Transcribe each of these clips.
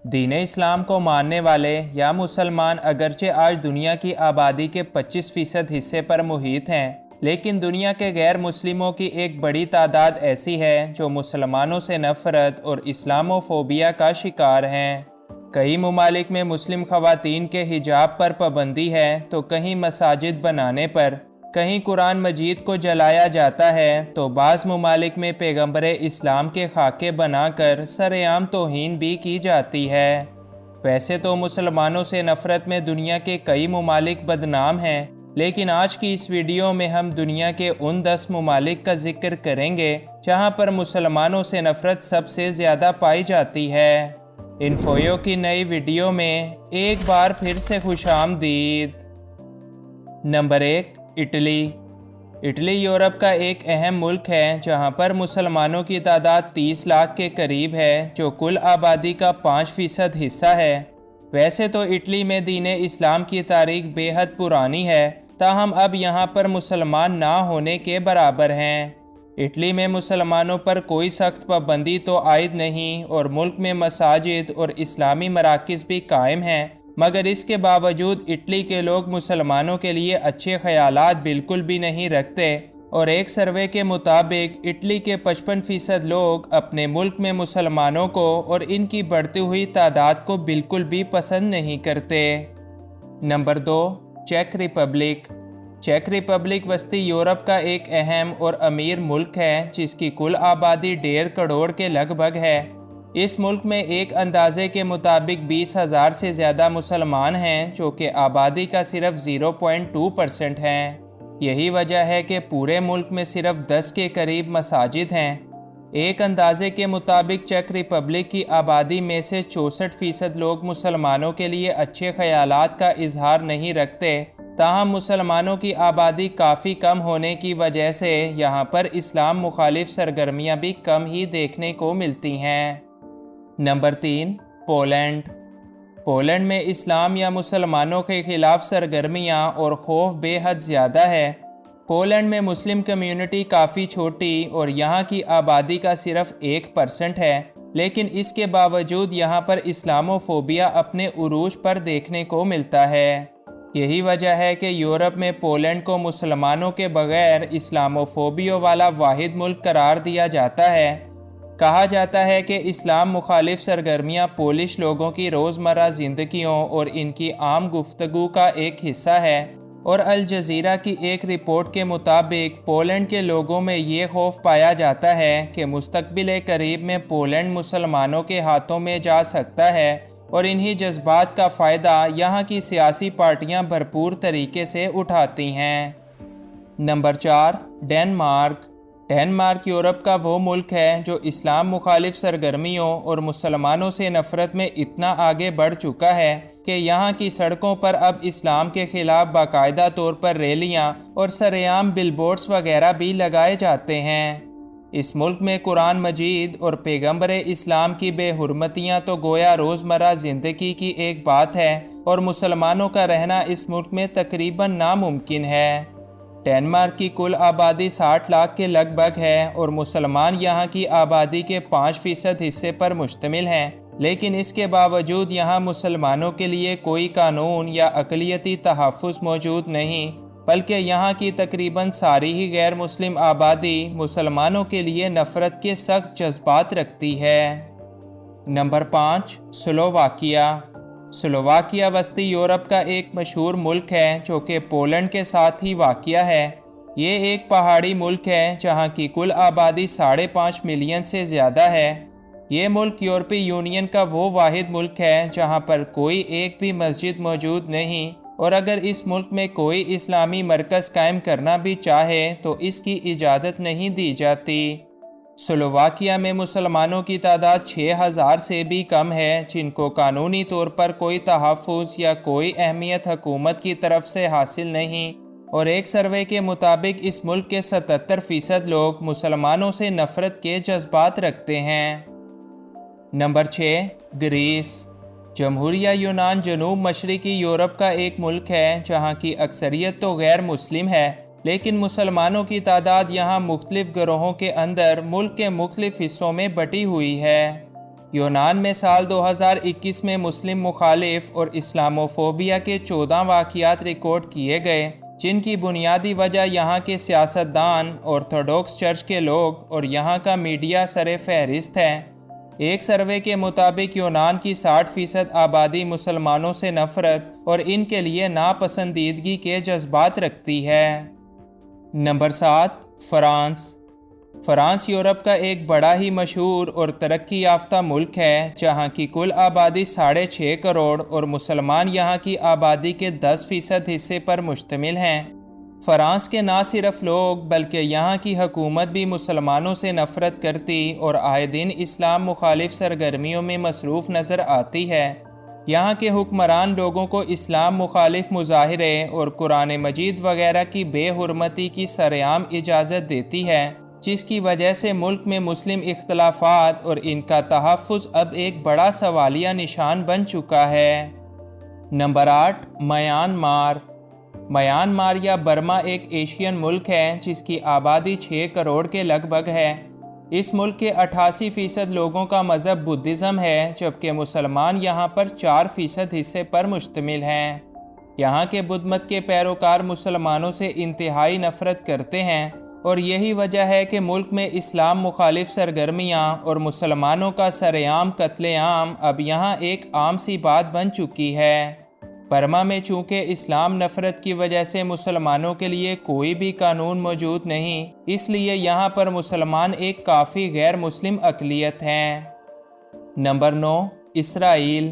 दीन इस्लाम को मानने वाले या मुसलमान अगरचे आज दुनिया की आबादी के 25% हिस्से पर मुहित हैं, लेकिन दुनिया के गैर मुस्लिमों की एक बड़ी तादाद ऐसी है जो मुसलमानों से नफरत और इस्लामोफोबिया का शिकार हैं। कई ममालिक में मुस्लिम खवातीन के हिजाब पर पाबंदी है तो कहीं मसाजिद बनाने पर, कहीं कुरान मजीद को जलाया जाता है तो बाज़ ममालिक में पैगम्बर इस्लाम के खाके बनाकर सरेआम तौहीन भी की जाती है। वैसे तो मुसलमानों से नफ़रत में दुनिया के कई ममालिक बदनाम हैं, लेकिन आज की इस वीडियो में हम दुनिया के उन 10 ममालिक का जिक्र करेंगे जहां पर मुसलमानों से नफ़रत सबसे ज़्यादा पाई जाती है। इन्फोयो की नई वीडियो में एक बार फिर से खुशामदीद। Number 1, Italy. इटली यूरोप का एक अहम मुल्क है जहां पर मुसलमानों की तादाद 30 लाख के करीब है, जो कुल आबादी का 5% हिस्सा है। वैसे तो इटली में दीन इस्लाम की तारीख बेहद पुरानी है, ताहम अब यहां पर मुसलमान ना होने के बराबर हैं। इटली में मुसलमानों पर कोई सख्त पाबंदी तो आयद नहीं और मुल्क में मसाजिद और इस्लामी मराकिज़ भी कायम हैं, मगर इसके बावजूद इटली के लोग मुसलमानों के लिए अच्छे ख्यालात बिल्कुल भी नहीं रखते और एक सर्वे के मुताबिक इटली के 55% लोग अपने मुल्क में मुसलमानों को और इनकी बढ़ती हुई तादाद को बिल्कुल भी पसंद नहीं करते। नंबर 2, चेक रिपब्लिक। चेक रिपब्लिक वस्ती यूरोप का एक अहम और अमीर मुल्क है जिसकी कुल आबादी 1.5 करोड़ के लगभग है। इस मुल्क में एक अंदाजे के मुताबिक 20,000 से ज़्यादा मुसलमान हैं, जो कि आबादी का सिर्फ 0.2% हैं। यही वजह है कि पूरे मुल्क में सिर्फ 10 के करीब मसाजिद हैं। एक अंदाजे के मुताबिक चेक रिपब्लिक की आबादी में से 64% लोग मुसलमानों के लिए अच्छे ख्यालात का इजहार नहीं रखते, ताहम मुसलमानों की आबादी काफ़ी कम होने की वजह से यहाँ पर इस्लाम मुखालिफ सरगर्मियाँ भी कम ही देखने को मिलती हैं। Number 3, Poland. पोलैंड में इस्लाम या मुसलमानों के ख़िलाफ़ सरगर्मियाँ और खौफ बेहद ज़्यादा है। पोलैंड में मुस्लिम कम्युनिटी काफ़ी छोटी और यहाँ की आबादी का सिर्फ 1% है, लेकिन इसके बावजूद यहाँ पर इस्लामोफोबिया अपने उरूज पर देखने को मिलता है। यही वजह है कि यूरोप में पोलैंड को मुसलमानों के बग़ैर इस्लामोफोबिया वाला वाहिद मुल्क करार दिया जाता है। कहा जाता है कि इस्लाम मुखालिफ सरगर्मियाँ पोलिश लोगों की रोज़मर्रा ज़िंदगियों और इनकी आम गुफ्तगू का एक हिस्सा है और अल जज़ीरा की एक रिपोर्ट के मुताबिक पोलैंड के लोगों में ये खौफ पाया जाता है कि मुस्तक़बिल करीब में पोलैंड मुसलमानों के हाथों में जा सकता है और इन्हीं जज्बात का फ़ायदा यहाँ की सियासी पार्टियाँ भरपूर तरीके से उठाती हैं। Number 4, Denmark. डेनमार्क यूरोप का वो मुल्क है जो इस्लाम मुखालिफ सरगर्मियों और मुसलमानों से नफ़रत में इतना आगे बढ़ चुका है कि यहाँ की सड़कों पर अब इस्लाम के ख़िलाफ़ बाकायदा तौर पर रैलियाँ और सरेआम बिलबोर्ड्स वगैरह भी लगाए जाते हैं। इस मुल्क में कुरान मजीद और पैगम्बर इस्लाम की बेहुरमतियाँ तो गोया रोज़मर्रा ज़िंदगी की एक बात है और मुसलमानों का रहना इस मुल्क में तकरीबन नामुमकिन है। डेनमार्क की कुल आबादी 60 लाख के लगभग है और मुसलमान यहाँ की आबादी के 5% हिस्से पर मुश्तमिल हैं, लेकिन इसके बावजूद यहाँ मुसलमानों के लिए कोई कानून या अक़लियती तहफ़्फ़ुज़ मौजूद नहीं, बल्कि यहाँ की तकरीबन सारी ही गैर मुस्लिम आबादी मुसलमानों के लिए नफ़रत के सख्त जज्बात रखती है। Number 5, Slovakia. स्लोवाकिया वस्ती यूरोप का एक मशहूर मुल्क है जो कि पोलैंड के साथ ही वाक़िया है। ये एक पहाड़ी मुल्क है जहाँ की कुल आबादी 5.5 मिलियन से ज़्यादा है। ये मुल्क यूरोपीय यूनियन का वो वाहिद मुल्क है जहाँ पर कोई एक भी मस्जिद मौजूद नहीं और अगर इस मुल्क में कोई इस्लामी मरकज़ कायम करना भी चाहे तो इसकी इजाज़त नहीं दी जाती। स्लोवाकिया में मुसलमानों की तादाद 6,000 से भी कम है, जिनको कानूनी तौर पर कोई तहफ़्फ़ुज़ या कोई अहमियत हुकूमत की तरफ से हासिल नहीं और एक सर्वे के मुताबिक इस मुल्क के 77% लोग मुसलमानों से नफ़रत के जज्बात रखते हैं। Number 6, Greece. जमहूरिया यूनान जनूब मशरक़ी यूरोप का एक मुल्क है जहाँ की अक्सरियत तो गैर मुस्लिम है, लेकिन मुसलमानों की तादाद यहाँ मुख्तलिफ़ गिरोहों के अंदर मुल्क के मुख्तलिफ़ हिस्सों में बटी हुई है। یونان میں سال 2021 میں مسلم مخالف اور اسلاموفوبیا کے 14 واقعات ریکارڈ کیے گئے، جن کی بنیادی وجہ یہاں کے سیاستدان، آرتھوڈوکس چرچ کے لوگ اور یہاں کا میڈیا سر فہرست ہے۔ ایک سروے کے مطابق یونان کی 60% آبادی مسلمانوں سے نفرت اور ان کے لیے ناپسندیدگی کے جذبات رکھتی ہے۔ Number 7، France. فرانس یورپ کا ایک بڑا ہی مشہور اور ترقی یافتہ ملک ہے، جہاں کی کل آبادی 6.5 کروڑ اور مسلمان یہاں کی آبادی کے 10% حصے پر مشتمل ہیں۔ فرانس کے نہ صرف لوگ بلکہ یہاں کی حکومت بھی مسلمانوں سے نفرت کرتی اور آئے دن اسلام مخالف سرگرمیوں میں مصروف نظر آتی ہے۔ یہاں کے حکمران لوگوں کو اسلام مخالف مظاہرے اور قرآن مجید وغیرہ کی بے حرمتی کی سرعام اجازت دیتی ہے، جس کی وجہ سے ملک میں مسلم اختلافات اور ان کا تحفظ اب ایک بڑا سوالیہ نشان بن چکا ہے۔ Number 8، Myanmar. میانمار یا برما ایک ایشین ملک ہے جس کی آبادی 6 کروڑ کے لگ بھگ ہے۔ اس ملک کے 88% لوگوں کا مذہب بدھزم ہے، جبکہ مسلمان یہاں پر 4% حصے پر مشتمل ہیں۔ یہاں کے بدھ مت کے پیروکار مسلمانوں سے انتہائی نفرت کرتے ہیں اور یہی وجہ ہے کہ ملک میں اسلام مخالف سرگرمیاں اور مسلمانوں کا سرعام قتل عام اب یہاں ایک عام سی بات بن چکی ہے۔ برما میں چونکہ اسلام نفرت کی وجہ سے مسلمانوں کے لیے کوئی بھی قانون موجود نہیں، اس لیے یہاں پر مسلمان ایک کافی غیر مسلم اقلیت ہیں۔ نمبر 9، اسرائیل۔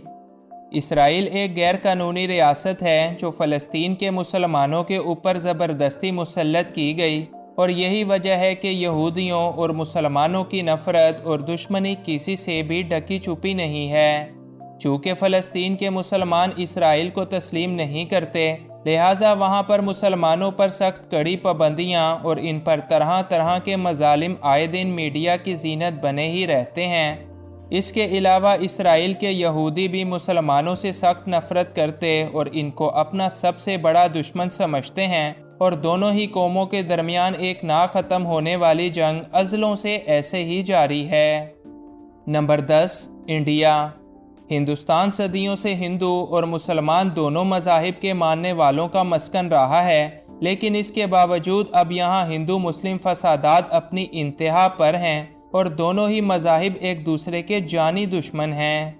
اسرائیل ایک غیر قانونی ریاست ہے جو فلسطین کے مسلمانوں کے اوپر زبردستی مسلط کی گئی، اور یہی وجہ ہے کہ یہودیوں اور مسلمانوں کی نفرت اور دشمنی کسی سے بھی ڈھکی چھپی نہیں ہے۔ چونکہ فلسطین کے مسلمان اسرائیل کو تسلیم نہیں کرتے، لہٰذا وہاں پر مسلمانوں پر سخت کڑی پابندیاں اور ان پر طرح طرح کے مظالم آئے دن میڈیا کی زینت بنے ہی رہتے ہیں۔ اس کے علاوہ اسرائیل کے یہودی بھی مسلمانوں سے سخت نفرت کرتے اور ان کو اپنا سب سے بڑا دشمن سمجھتے ہیں، اور دونوں ہی قوموں کے درمیان ایک نہ ختم ہونے والی جنگ ازلوں سے ایسے ہی جاری ہے۔ Number 10، India. ہندوستان صدیوں سے ہندو اور مسلمان دونوں مذاہب کے ماننے والوں کا مسکن رہا ہے، لیکن اس کے باوجود اب یہاں ہندو مسلم فسادات اپنی انتہا پر ہیں اور دونوں ہی مذاہب ایک دوسرے کے جانی دشمن ہیں۔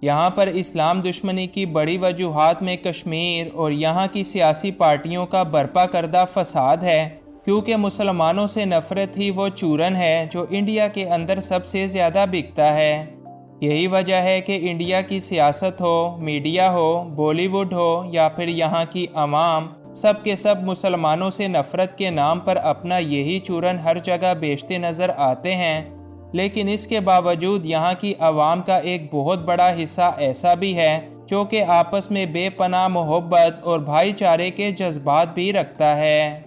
یہاں پر اسلام دشمنی کی بڑی وجوہات میں کشمیر اور یہاں کی سیاسی پارٹیوں کا برپا کردہ فساد ہے، کیونکہ مسلمانوں سے نفرت ہی وہ چورن ہے جو انڈیا کے اندر سب سے زیادہ بکتا ہے۔ یہی وجہ ہے کہ انڈیا کی سیاست ہو، میڈیا ہو، بالی ووڈ ہو یا پھر یہاں کی عوام، سب کے سب مسلمانوں سے نفرت کے نام پر اپنا یہی چورن ہر جگہ بیچتے نظر آتے ہیں۔ لیکن اس کے باوجود یہاں کی عوام کا ایک بہت بڑا حصہ ایسا بھی ہے جو کہ آپس میں بے پناہ محبت اور بھائی چارے کے جذبات بھی رکھتا ہے۔